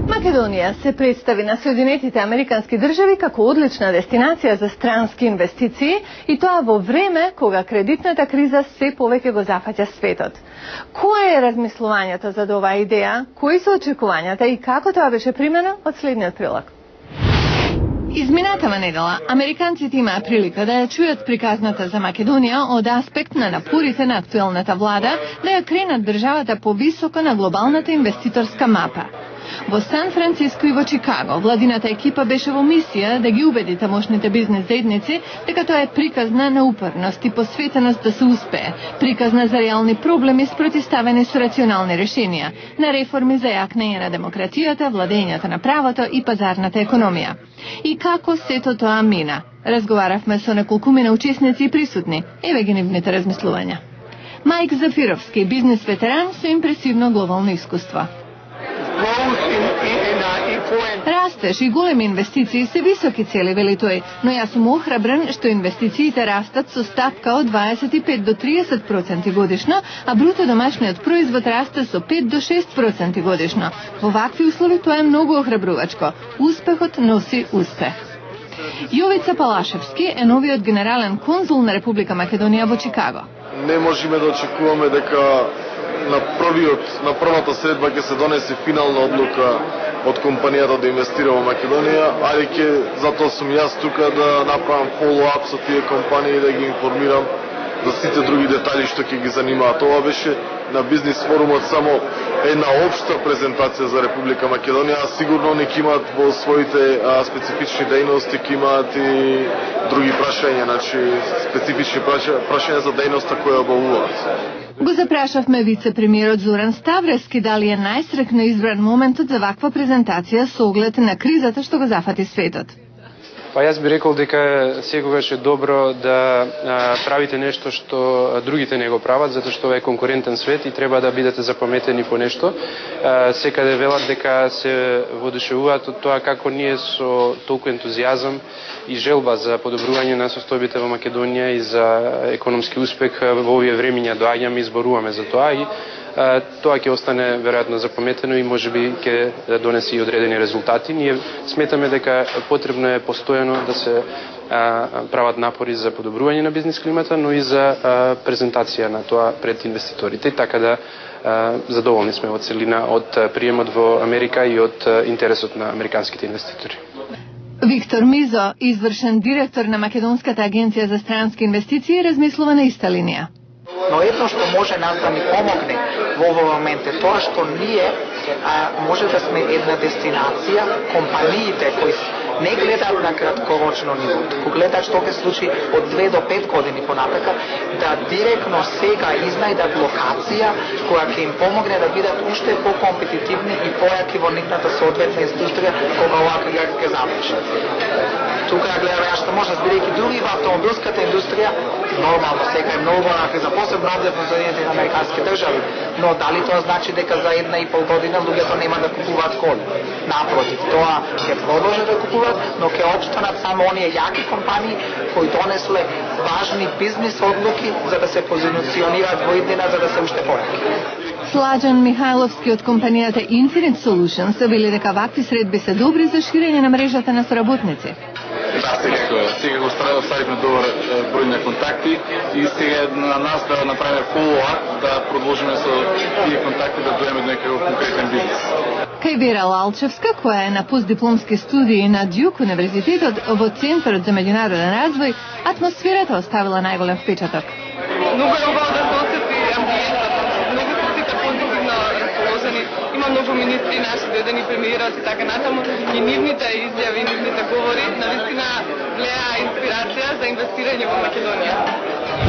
Македонија се представи на Соединетите Американски држави како одлична дестинација за странски инвестиции и тоа во време кога кредитната криза се повеќе го зафаќа светот. Кое е размислувањето за оваа идеја, кои се очекувањата и како тоа беше примено од следниот прилог? Изминатава недела, американците имаа прилика да ја чујат приказната за Македонија од аспект на напорите на актуелната влада да ја кренат државата повисоко на глобалната инвеститорска мапа. Во Сан Франциско и во Чикаго, владината екипа беше во мисија да ги убеди тамошните бизнес заедници дека тоа е приказна на упорност и посветеност да се успее, приказна за реални проблеми спротивставени со рационални решенија, на реформи за јакнење на демократијата, владењето на правото и пазарната економија. И како сето тоа мина? Разговаравме со неколкумина учесници и присутни. Еве ги нивните размислувања. Мајк Зафировски, бизнес ветеран со импресивно глобално искуство. Растеж и големи инвестиции се високи цели, вели тој, но јас сум охрабрен што инвестициите растат со стапка од 25 до 30% годишно, а бруто домашниот производ расте со 5 до 6% годишно. Во вакви услови тоа е многу охрабрувачко. Успехот носи успех. Јовица Палашевски е новиот генерален конзул на Република Македонија во Чикаго. Не можеме да очекуваме дека на првата средба ќе се донесе финална одлука од компанијата да инвестира во Македонија, али затоа сум јас тука да направам follow-up со тие компании, да ги информирам за сите други детали што ќе ги занимаат. Ова беше на бизнес форумот само една општа презентација за Република Македонија, а сигурно не ќе имаат во своите специфични дејности, ќе имаат и други прашања, значи специфични прашања за дејноста која обавуваат. Го запрашавме вице-премиерот Зоран Ставрески дали е најсрекно избран моментот за ваква презентација со оглед на кризата што го зафати светот. Па јас би рекол дека секогаш е добро да правите нешто што другите не го прават, затоа што е конкурентен свет и треба да бидете запаметени по нешто. Секаде велат дека се воодушевуваат од тоа како ние со толку ентузијазам и желба за подобрување на состојбите во Македонија и за економски успех во овие времиња доаѓаме и зборуваме за тоа и тоа ќе остане веројатно запаметено и можеби ќе донесе и одредени резултати. Ние сметаме дека потребно е постојано да се прават напори за подобрување на бизнес климата, но и за презентација на тоа пред инвеститорите. И така да задоволни сме од целина од приемот во Америка и од интересот на американските инвеститори. Виктор Мизо, извршен директор на Македонската агенција за странски инвестиции, размислува на иста линија. Но едно што може нас да ни помогне во овој момент е тоа што ние може да сме една дестинација, компаниите кои не гледаат на краткорочно ниво, туку гледаат што ќе случи од 2 до 5 години понатака, да директно сега изнајдат локација која ќе им помогне да бидат уште по-компетитивни и појаки во нивната соодветна индустрија кога овака ќе завршат. Тука гледаме што може да бидејќи други во автомобилската индустрија, нормално сега е многу за посебно овде во Соединетите Американски држави, но дали тоа значи дека за 1,5 година луѓето нема да купуваат коли? Напротив, тоа ќе продолжат да купуваат, но ќе опстанат само оние јаки компании кои донесле важни бизнес одлуки за да се позиционираат во иднина за да се уште појаки. Сладжан Михајловски од компанијата Infinite Solutions вели дека вакви средби се добри за ширење на мрежата на соработници. Да, сега го ставивме добар број на контакти и сега на нас да направиме follow-up, да продолжиме со тие контакти да дојдеме до некој конкретен бизнес. Кај Вера Лалчевска, која е на постдипломски студии на Дюк универзитетот во Центарот за меѓународен развој, атмосферата оставила најголем впечаток. Многу е убаво да се осети амбиентот, многу се сите позитивно расположени, има многу министри наши дојдени премиерот и така натаму, и нивните изјави, нивните говори, навистина влеа инспирација за инвестирање во Македонија.